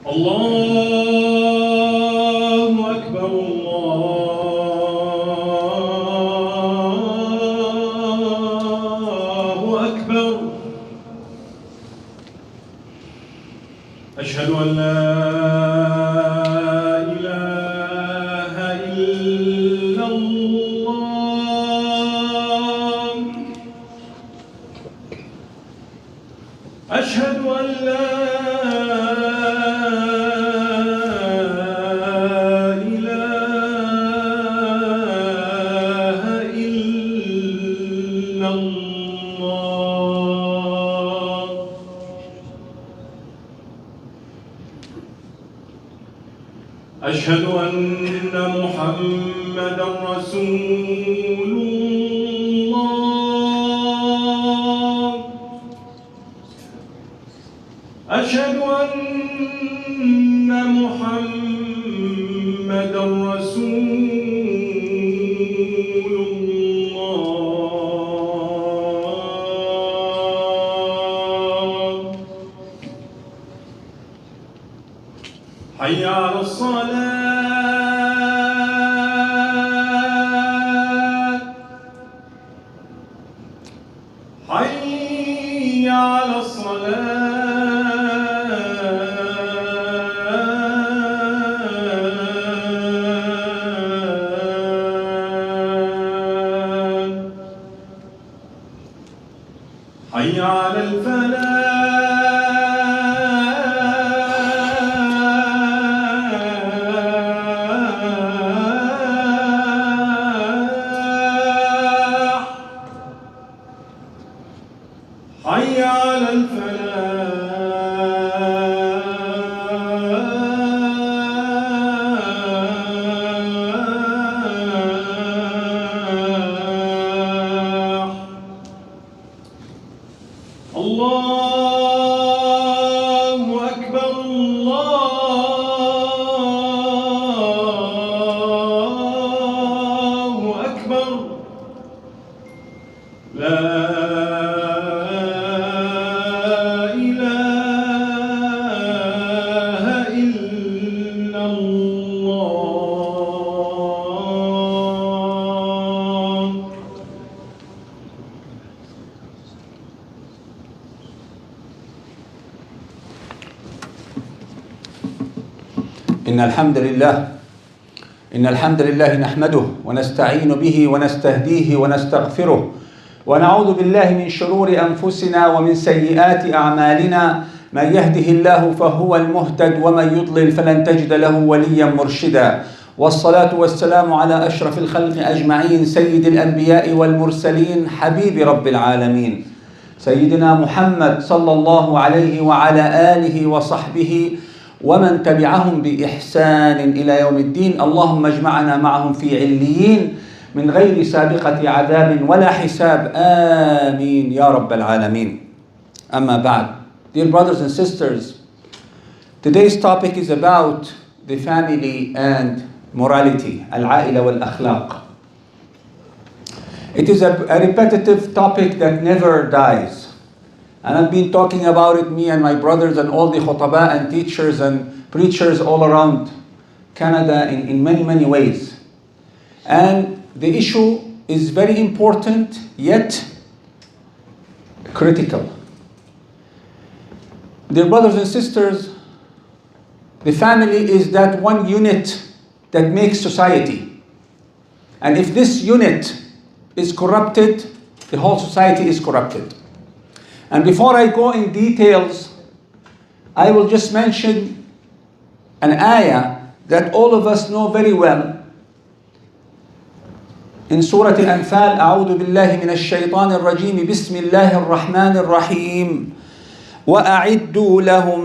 الله أكبر الله أكبر. أشهد أن لا إله إلا الله. أشهد أن لا إله إلا الله. أشهد أن محمدًا رسول الله. أشهد أن محمدًا رسول الله. حي على الصلاة. حي على الصلاة. حي على الفلاح. حي على الفلاح. الله أكبر الله أكبر. لا إله إلا الله. إن الحمد لله نحمده ونستعين به ونستهديه ونستغفره ونعوذ بالله من شرور أنفسنا ومن سيئات أعمالنا. من يهده الله فهو المهتد ومن يضلل فلن تجد له وليا مرشدا. والصلاة والسلام على أشرف الخلق أجمعين سيد الأنبياء والمرسلين حبيب رب العالمين سيدنا محمد صلى الله عليه وعلى آله وصحبه ومن تبعهم بإحسان إلى يوم الدين. اللهم اجمعنا معهم في عليين من غير سابقة عذاب ولا حساب. آمين يا رب العالمين. أما بعد. Dear brothers and sisters, today's topic is about the family and morality, العائلة والأخلاق. It is a repetitive topic that never dies. And I've been talking about it, me and my brothers and all the khutaba and teachers and preachers all around Canada in many ways. And the issue is very important, yet critical. Dear brothers and sisters, the family is that one unit that makes society. And if this unit is corrupted, the whole society is corrupted. And before I go in details, I will just mention an ayah that all of us know very well. In Surah Al-Anfal, أعوذ بالله من الشيطان الرجيم بسم الله الرحمن الرحيم وأعدوا لهم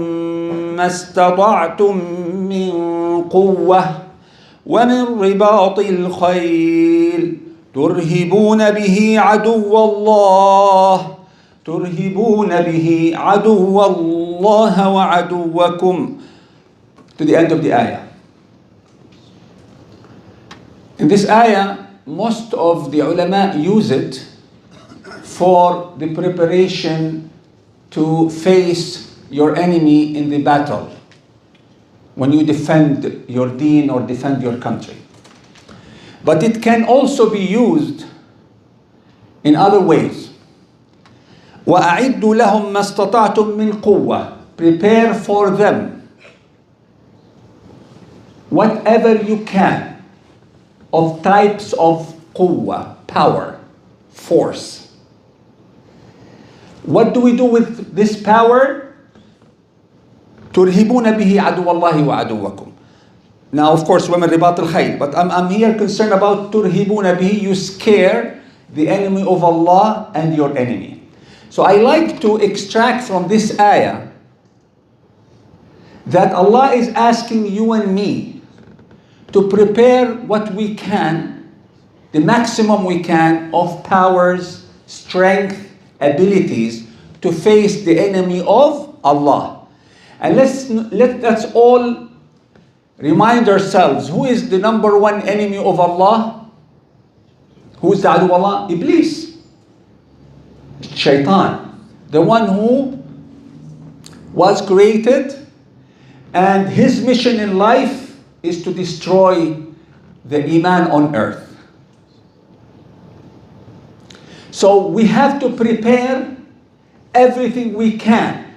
ما استطعتم من قوة ومن رباط الخيل ترهبون به عدو الله وعدوكم, to the end of the ayah. In this ayah, most of the ulama use it for the preparation to face your enemy in the battle. when you defend your deen or defend your country. But it can also be used in other ways. وَأَعِدُّوا لَهُمْ مَا اسْتَطَعْتُم مِّن قُوَّةٍ. Prepare for them whatever you can of types of quwwah, power, force. What do we do with this power? تُرْهِبُونَ بِهِ عَدُوَّ اللَّهِ وَعَدُوَّكُمْ. Now, of course, women ribat al-khayl, but I'm here concerned about تُرْهِبُونَ بِهِ. You scare the enemy of Allah and your enemy. So I like to extract from this ayah that Allah is asking you and me to prepare what we can, the maximum we can of powers, strength, abilities to face the enemy of Allah. And let's all remind ourselves, who is the number one enemy of Allah? Who is the adu of Allah? Iblis. Shaitan. The one who was created and his mission in life is to destroy the iman on earth. So we have to prepare everything we can,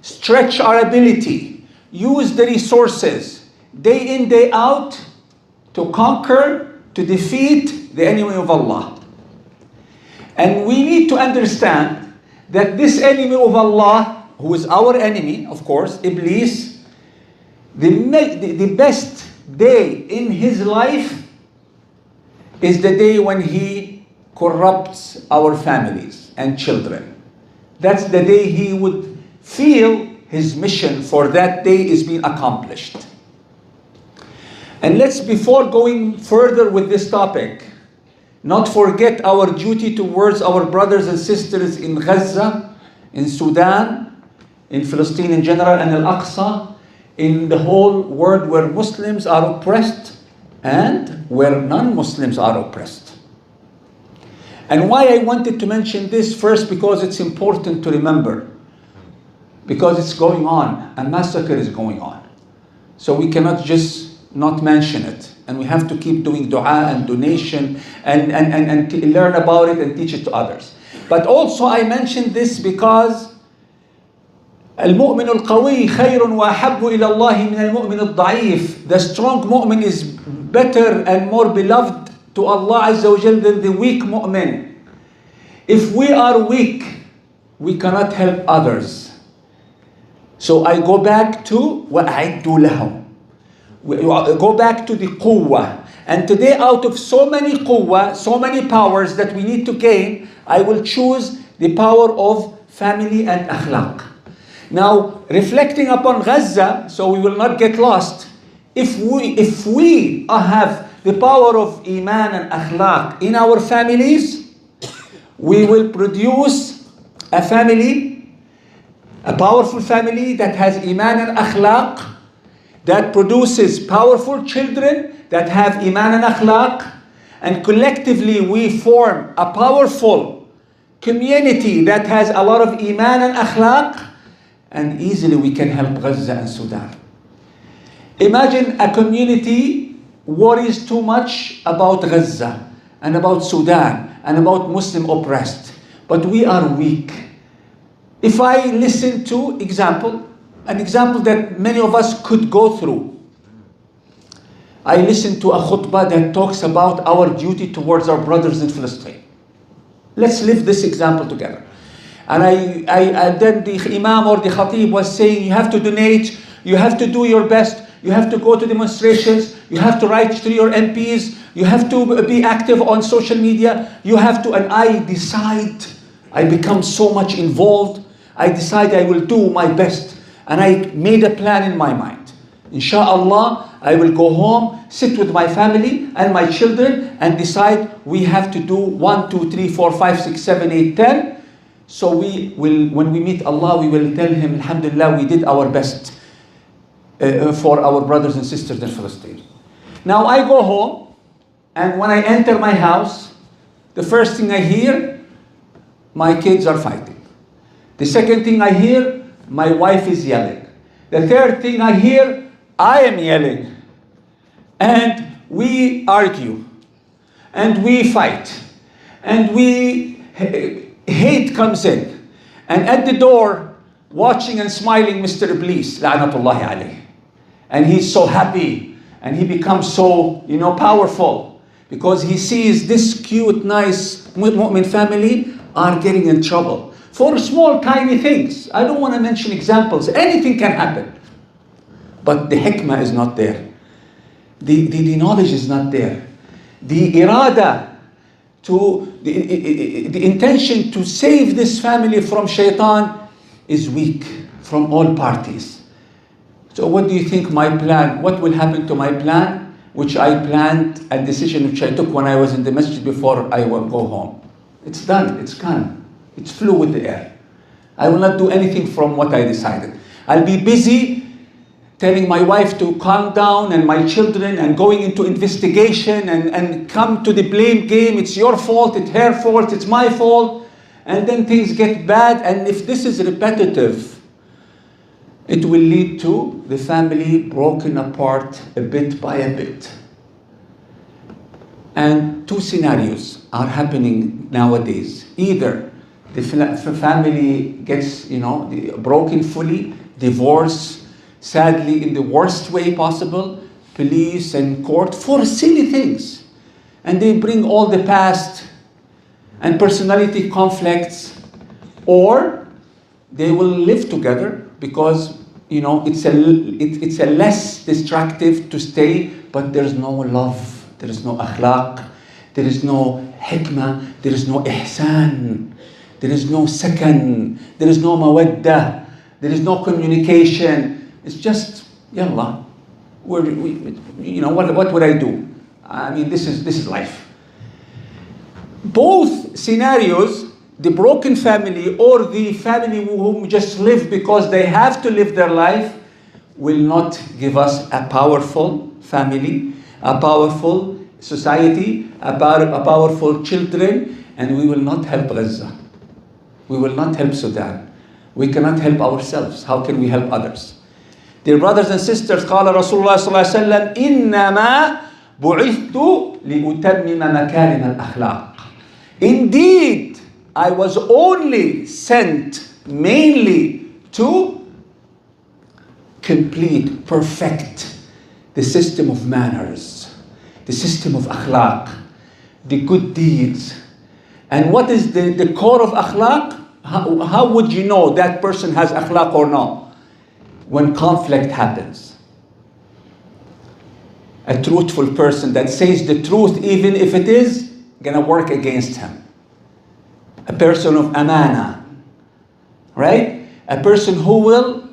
stretch our ability, use the resources day in, day out to conquer, to defeat the enemy of Allah. And we need to understand that this enemy of Allah, who is our enemy, of course, Iblis, the best day in his life is the day when he corrupts our families and children. That's the day he would feel his mission for that day is being accomplished. And let's, before going further with this topic, not forget our duty towards our brothers and sisters in Gaza, in Sudan, in Palestine in general, and Al-Aqsa, in the whole world where Muslims are oppressed and where non-Muslims are oppressed. And why I wanted to mention this first, because it's important to remember, because it's going on, a massacre is going on. So we cannot just not mention it. And we have to keep doing dua and donation and learn about it and teach it to others. But also I mentioned this because المؤمن القوي خير وأحب إلى الله من المؤمن الضعيف. The strong mu'min is better and more beloved to Allah Azza wa Jal than the weak mu'min. If we are weak, we cannot help others. So I go back to وَأَعِدُّوا لَهُمْ. Go back to the quwwah. And today, out of so many quwwah, so many powers that we need to gain, I will choose the power of family and akhlaq. Now, reflecting upon Gaza, so we will not get lost, if we have the power of iman and akhlaq in our families, we will produce a family, a powerful family that has iman and akhlaq, that produces powerful children that have iman and akhlaq, and collectively we form a powerful community that has a lot of iman and akhlaq, and easily we can help Gaza and Sudan. Imagine a community worries too much about Gaza and about Sudan and about Muslim oppressed, but we are weak. If I listen to an example that many of us could go through. I listened to a khutbah that talks about our duty towards our brothers in Palestine. Let's live this example together. And then the imam or the khatib was saying, you have to donate, you have to do your best, you have to go to demonstrations, you have to write to your MPs, you have to be active on social media, you have to, and I become so much involved, I decide I will do my best. And I made a plan in my mind. Inshallah, I will go home, sit with my family and my children and decide we have to do 1, 2, 3, 4, 5, 6, 7, 8, 10. So we will, when we meet Allah, we will tell Him, Alhamdulillah, we did our best for our brothers and sisters in Palestine. Now I go home, and when I enter my house, the first thing I hear, my kids are fighting. The second thing I hear, my wife is yelling. The third thing I hear, I am yelling, and we argue, and we fight, and hate comes in, and at the door, watching and smiling, Mr. Iblis, la'natullahi alayh. And he's so happy, and he becomes so, powerful, because he sees this cute, nice mu'min family are getting in trouble for small, tiny things. I don't want to mention examples. Anything can happen. But the hikmah is not there. The knowledge is not there. The irada, the intention to save this family from shaitan is weak from all parties. So what do you think my plan, what will happen to my plan, which I planned, a decision which I took when I was in the masjid before I will go home? It's done, it's gone. It flew with the air. I will not do anything from what I decided. I'll be busy telling my wife to calm down, and my children, and going into investigation and come to the blame game. It's your fault, it's her fault, it's my fault. And then things get bad. And if this is repetitive, it will lead to the family broken apart a bit by a bit. And two scenarios are happening nowadays. Either the family gets, broken fully, divorce, sadly in the worst way possible, police and court for silly things. And they bring all the past and personality conflicts, or they will live together because it's a less destructive to stay, but there's no love, there is no akhlaq, there is no hikmah, there is no ihsan, there is no sakan, there is no mawadda, there is no communication. It's just yallah. What would I do? I mean, this is life. Both scenarios, the broken family or the family who just live because they have to live their life, will not give us a powerful family, a powerful society, a powerful children, and we will not help Gaza. We will not help Sudan. We cannot help ourselves. How can we help others? Dear brothers and sisters, قال رسول الله صلى الله عليه وسلم إنما بعثت لأتمم مكارم الأخلاق. Indeed, I was only sent mainly to complete, perfect the system of manners, the system of akhlaq, the good deeds. And what is the core of akhlaq? How would you know that person has akhlaq or not? When conflict happens. A truthful person that says the truth even if it is going to work against him. A person of amana, right? A person who will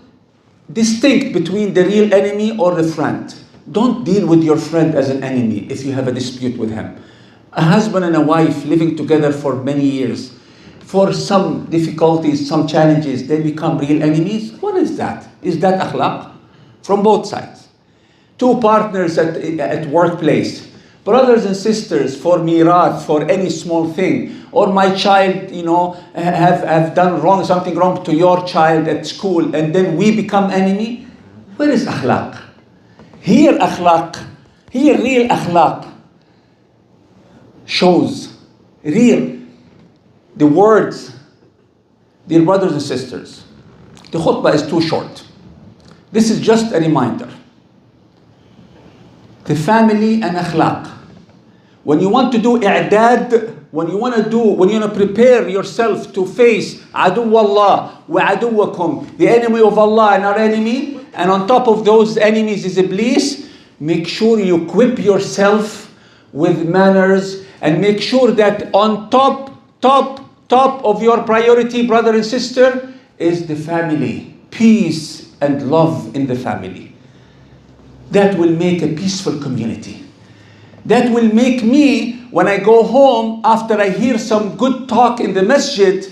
distinct between the real enemy or the friend. Don't deal with your friend as an enemy if you have a dispute with him. A husband and a wife living together for many years, for some difficulties, some challenges, they become real enemies. What is that? Is that akhlaq? From both sides. Two partners at workplace, brothers and sisters for mirath, for any small thing, or my child, have done something wrong to your child at school, and then we become enemy. Where is akhlaq? Here real akhlaq shows real. The words, dear brothers and sisters, the khutbah is too short. This is just a reminder. The family and akhlaq. When you want to do i'dad, when you want to prepare yourself to face adu Allah wa aduwakum, the enemy of Allah and our enemy, and on top of those enemies is Iblis, make sure you equip yourself with manners, and make sure that on top of your priority, brother and sister, is the family. Peace and love in the family. That will make a peaceful community. That will make me, when I go home, after I hear some good talk in the masjid,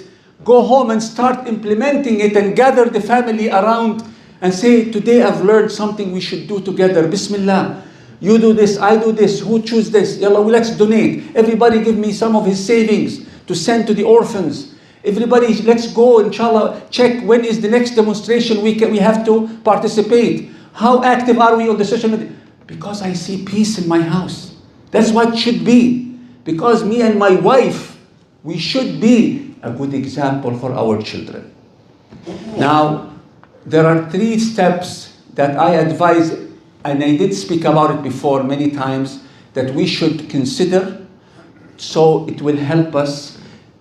go home and start implementing it and gather the family around and say, today I've learned something we should do together. Bismillah. You do this, I do this. Who choose this? Yalla, let's donate. Everybody give me some of his savings to send to the orphans. Everybody, let's go, inshallah, check when is the next demonstration we have to participate. How active are we on the social media? Because I see peace in my house. That's what it should be. Because me and my wife, we should be a good example for our children. Now, there are 3 steps that I advise, and I did speak about it before many times, that we should consider, so it will help us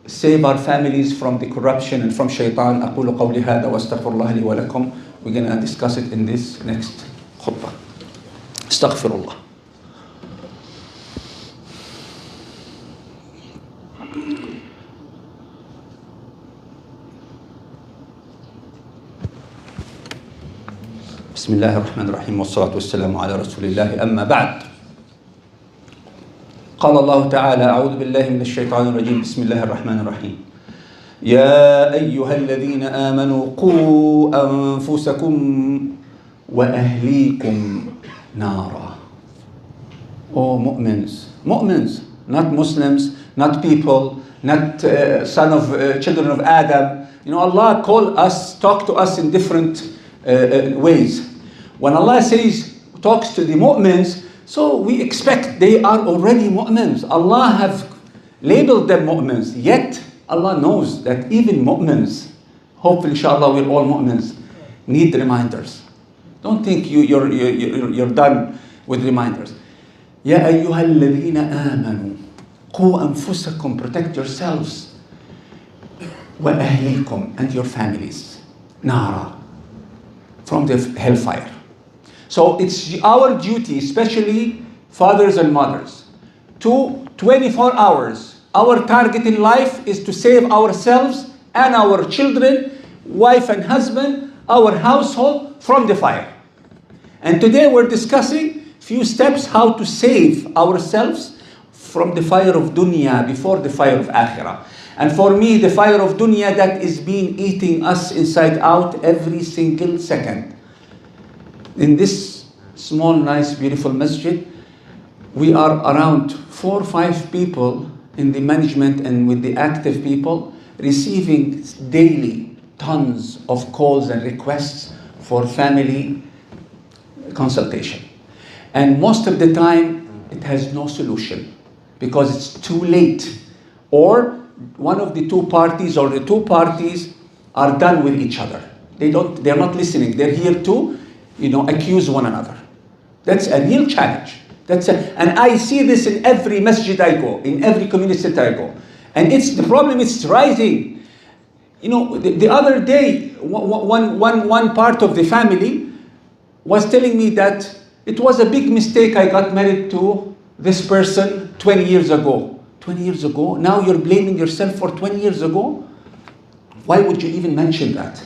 save our families from the corruption and from shaitan. أقول قولي هذا وأستغفر الله لي ولكم. We're going to discuss it in this next khutbah. استغفر الله. بسم الله الرحمن الرحيم والصلاة والسلام على رسول الله أما بعد. قال الله تعالى: أعوذ بالله من الشيطان الرجيم. بسم الله الرحمن الرحيم. يا أيها الذين آمنوا قوا أنفسكم وأهليكم نارا. Oh, mu'mins, not Muslims, not people, not children of Adam. You know, Allah talk to us in different ways. When Allah talks to the mu'mins, so we expect they are already mu'mins. Allah have labeled them mu'mins, yet Allah knows that even mu'mins, hopefully inshallah we're all mu'mins, need reminders. Don't think you're done with reminders. يا أيها الذين آمنوا قوا أنفسكم, protect yourselves, وأهليكم, and your families, نارا, from the hellfire. So it's our duty, especially fathers and mothers, to 24 hours. Our target in life is to save ourselves and our children, wife and husband, our household from the fire. And today we're discussing few steps how to save ourselves from the fire of dunya before the fire of akhirah. And for me, the fire of dunya that is being eating us inside out every single second. In this small, nice, beautiful masjid, we are around 4 or 5 people in the management and with the active people receiving daily tons of calls and requests for family consultation. And most of the time, it has no solution because it's too late. Or one of the 2 parties or the 2 parties are done with each other. They're not listening. They're here to, accuse one another. That's a real challenge. And I see this in every masjid I go, in every community center I go. And the problem is rising. The other day, one part of the family was telling me that it was a big mistake I got married to this person 20 years ago. 20 years ago? Now you're blaming yourself for 20 years ago? Why would you even mention that?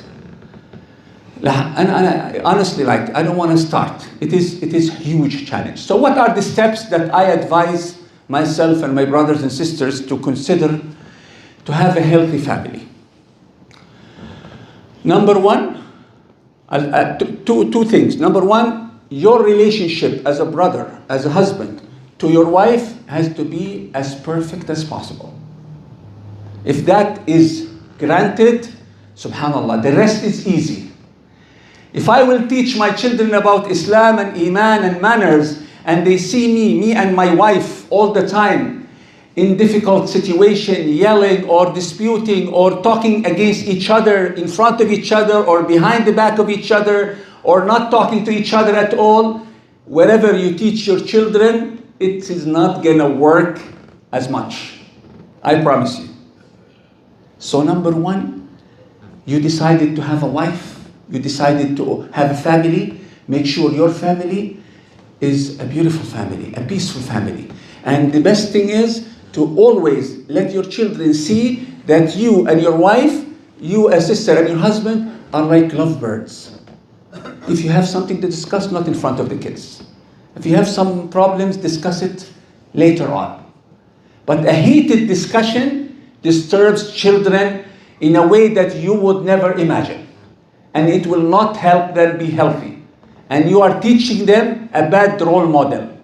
And honestly, I don't want to start. It is a huge challenge. So what are the steps that I advise myself and my brothers and sisters to consider to have a healthy family? Number 1, two things. Number 1, your relationship as a brother, as a husband, to your wife has to be as perfect as possible. If that is granted, subhanallah, the rest is easy. If I will teach my children about Islam and Iman and manners, and they see me and my wife all the time in difficult situation, yelling or disputing or talking against each other, in front of each other or behind the back of each other, or not talking to each other at all, wherever you teach your children, it is not going to work as much. I promise you. So number 1, you decided to have a wife, you decided to have a family, make sure your family is a beautiful family, a peaceful family. And the best thing is to always let your children see that you and your wife, you a sister and your husband are like lovebirds. If you have something to discuss, not in front of the kids. If you have some problems, discuss it later on. But a heated discussion disturbs children in a way that you would never imagine. And it will not help them be healthy. And you are teaching them a bad role model.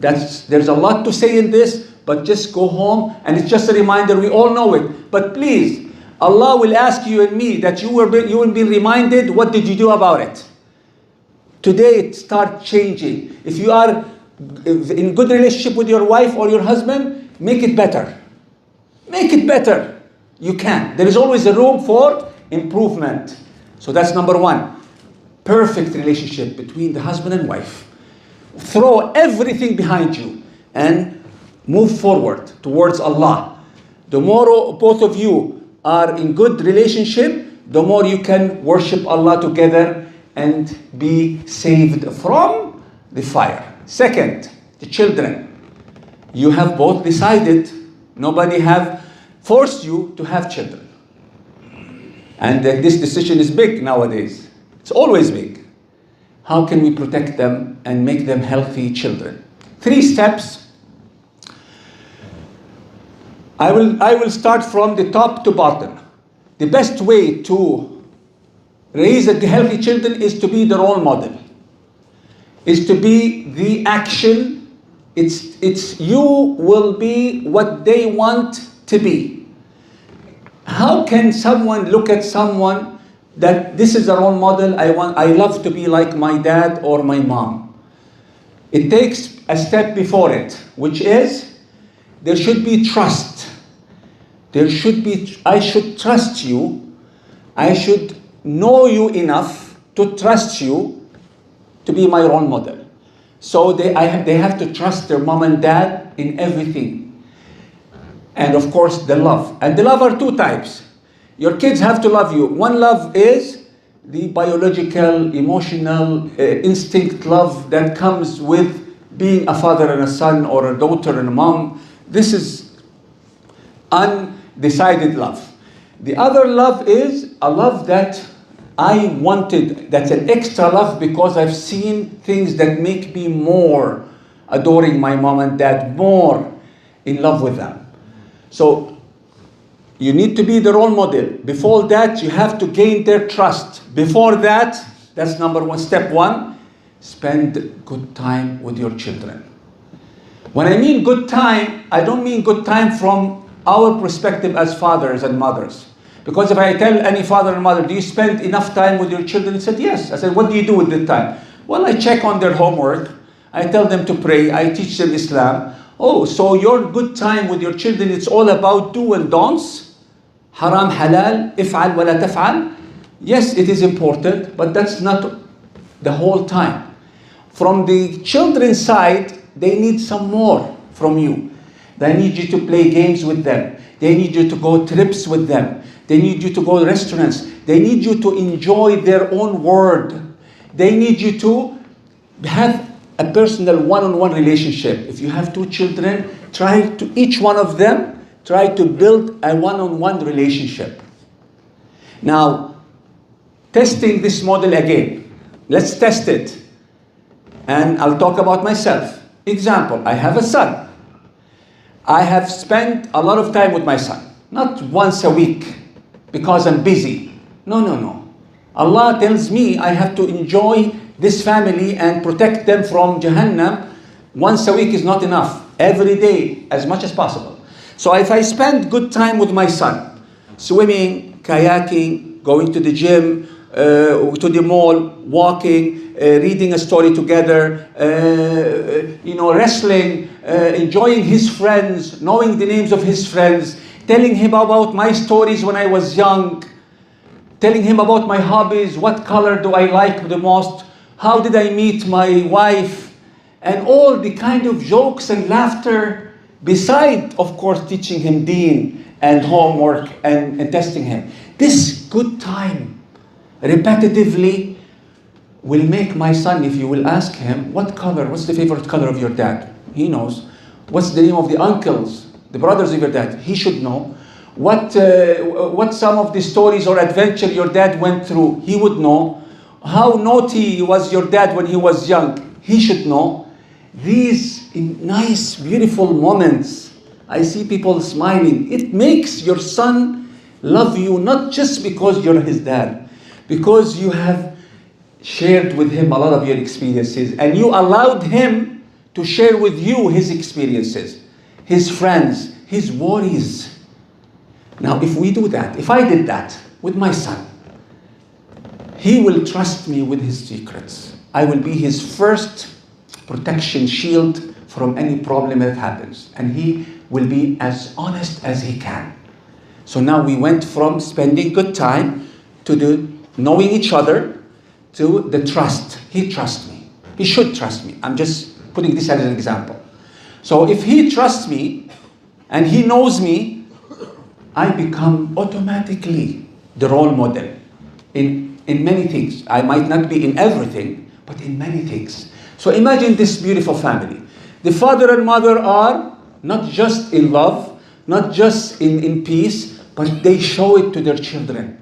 There's a lot to say in this, but just go home, and it's just a reminder, we all know it. But please, Allah will ask you and me that you will be reminded, what did you do about it? today start changing. If you are in good relationship with your wife or your husband, make it better. Make it better. You can. There is always a room for improvement. So that's number one. Perfect relationship between the husband and wife. Throw everything behind you and move forward towards Allah. The more both of you are in good relationship, the more you can worship Allah together and be saved from the fire. Second, the children. You have both decided, nobody have forced you to have children. And this decision is big nowadays. It's always big. How can we protect them and make them healthy children? 3 steps. I will start from the top to bottom. The best way to raise a healthy children is to be the role model. Is to be the action. It's you will be what they want to be. How can someone look at someone that this is a role model, I love to be like my dad or my mom? It takes a step before it, which is there should be trust. There should be, I should trust you. I should know you enough to trust you to be my role model. So they have to trust their mom and dad in everything. And of course, the love. And the love are 2 types. Your kids have to love you. One love is the biological, emotional, instinct love that comes with being a father and a son or a daughter and a mom. This is undecided love. The other love is a love that I wanted, that's an extra love because I've seen things that make me more adoring my mom and dad, more in love with them. So you need to be the role model. Before that, you have to gain their trust. Before that, that's number 1, step 1, spend good time with your children. When I mean good time, I don't mean good time from our perspective as fathers and mothers. Because if I tell any father and mother, do you spend enough time with your children? He said, yes. I said, what do you do with the time? Well, I check on their homework. I tell them to pray. I teach them Islam. Oh, so your good time with your children, it's all about do and don'ts. Haram, halal, if'al, wala taf'al. Yes, it is important, but that's not the whole time. From the children's side, they need some more from you. They need you to play games with them. They need you to go trips with them. They need you to go to restaurants. They need you to enjoy their own world. They need you to have a personal one-on-one relationship. If you have 2 children, try to, each one of them, try to build a one-on-one relationship. Now, testing this model again. Let's test it. And I'll talk about myself. Example, I have a son. I have spent a lot of time with my son. Not once a week because I'm busy. No. Allah tells me I have to enjoy this family and protect them from Jahannam. Once a week is not enough. Every day, as much as possible. So if I spend good time with my son, swimming, kayaking, going to the gym, to the mall, walking, reading a story together, wrestling, enjoying his friends, knowing the names of his friends, telling him about my stories when I was young, telling him about my hobbies, what color do I like the most, how did I meet my wife, and all the kind of jokes and laughter, beside, of course, teaching him deen and homework and testing him. This good time, repetitively, will make my son, if you will ask him, what's the favorite color of your dad? He knows. What's the name of the uncles, the brothers of your dad? He should know. What some of the stories or adventure your dad went through? He would know. How naughty was your dad when he was young? He should know. These nice, beautiful moments, I see people smiling. It makes your son love you, not just because you're his dad, because you have shared with him a lot of your experiences, and you allowed him to share with you his experiences, his friends, his worries. Now, if we do that, if I did that with my son, he will trust me with his secrets. I will be his first protection shield from any problem that happens. And he will be as honest as he can. So now we went from spending good time to the knowing each other to the trust. He trusts me. He should trust me. I'm just putting this as an example. So if he trusts me and he knows me, I become automatically the role model in many things. I might not be in everything, but in many things. So imagine this beautiful family. The father and mother are not just in love, not just in peace, but they show it to their children.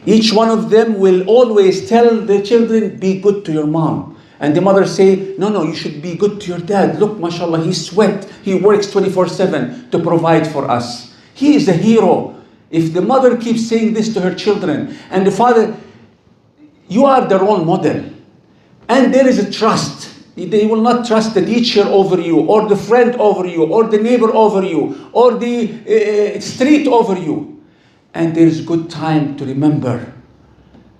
Each one of them will always tell the children, be good to your mom. And the mother say, no, you should be good to your dad. Look, mashallah, he sweat. He works 24/7 to provide for us. He is a hero. If the mother keeps saying this to her children, and the father, you are the role model. And there is a trust. They will not trust the teacher over you, or the friend over you, or the neighbor over you, or the street over you. And there is good time to remember.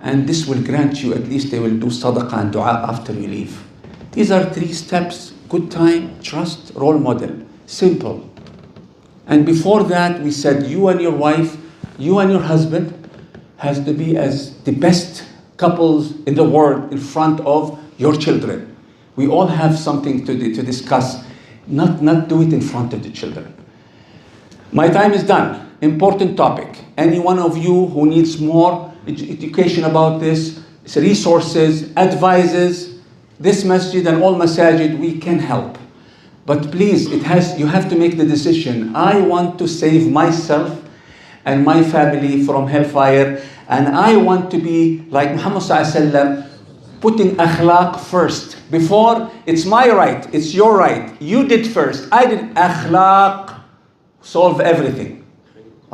And this will grant you, at least they will do sadaqah and dua after you leave. These are 3 steps: good time, trust, role model. Simple. And before that, we said you and your wife, you and your husband has to be as the best couples in the world in front of your children. We all have something to discuss. Not do it in front of the children. My time is done. Important topic. Any one of you who needs more education about this, resources, advices, this masjid and all masajid, we can help. But please, you have to make the decision. I want to save myself and my family from hellfire, and I want to be like Muhammad sallallahu alaihi wasallam, putting akhlaq first. Before, it's my right, it's your right. You did first, I did. Akhlaq solve everything.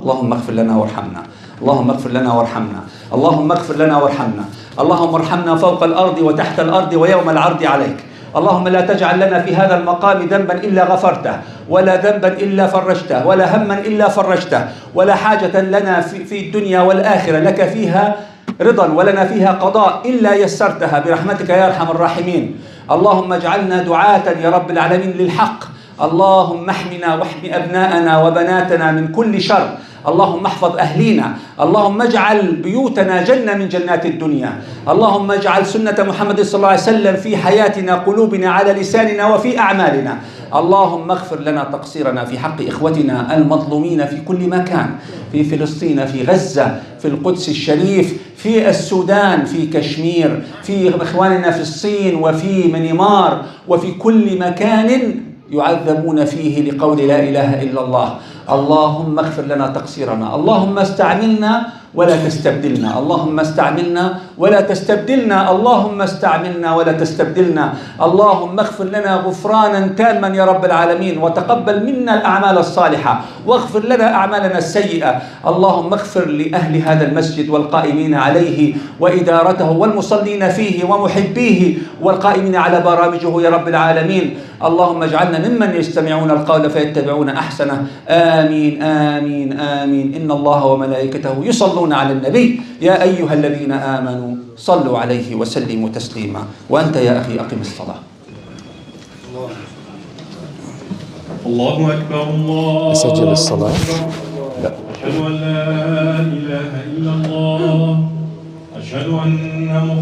اللهم اغفر لنا وارحمنا اللهم اغفر لنا وارحمنا اللهم اغفر لنا وارحمنا اللهم ارحمنا فوق الأرض وتحت الأرض ويوم العرض عليك. اللهم لا تجعل لنا في هذا المقام ذنبا إلا غفرته، ولا ذنبا إلا فرجته، ولا هما إلا فرجته، ولا حاجة لنا في الدنيا والآخرة لك فيها رضا ولنا فيها قضاء إلا يسرتها برحمتك يا أرحم الراحمين. اللهم اجعلنا دعاة يا رب العالمين للحق. اللهم احمنا واحمي أبناءنا وبناتنا من كل شر. اللهم احفظ أهلينا. اللهم اجعل بيوتنا جنة من جنات الدنيا. اللهم اجعل سنة محمد صلى الله عليه وسلم في حياتنا، قلوبنا، على لساننا وفي أعمالنا. اللهم اغفر لنا تقصيرنا في حق إخوتنا المظلومين في كل مكان، في فلسطين، في غزة، في القدس الشريف، في السودان، في كشمير، في إخواننا في الصين وفي ميانمار وفي كل مكان يعذبون فيه لقول لا إله إلا الله. اللهم اغفر لنا تقصيرنا. اللهم استعملنا ولا تستبدلنا. اللهم استعملنا ولا تستبدلنا. اللهم استعملنا ولا تستبدلنا. اللهم اغفر لنا غفرانا تاما يا رب العالمين، وتقبل منا الأعمال الصالحة، واغفر لنا أعمالنا السيئة. اللهم اغفر لأهل هذا المسجد والقائمين عليه وإدارته والمصلين فيه ومحبيه والقائمين على برامجه يا رب العالمين. اللهم اجعلنا ممن يستمعون القول فيتبعون أحسنه. آمين آمين آمين. إن الله وملائكته يصلون على النبي يا أيها الذين آمنوا صلوا عليه وسلموا تسليما. وأنت يا أخي أقم الصلاة. الله أكبر الله أسجل الصلاة؟ لا. أشهد أن لا إله إلا الله. أشهد أن محمدا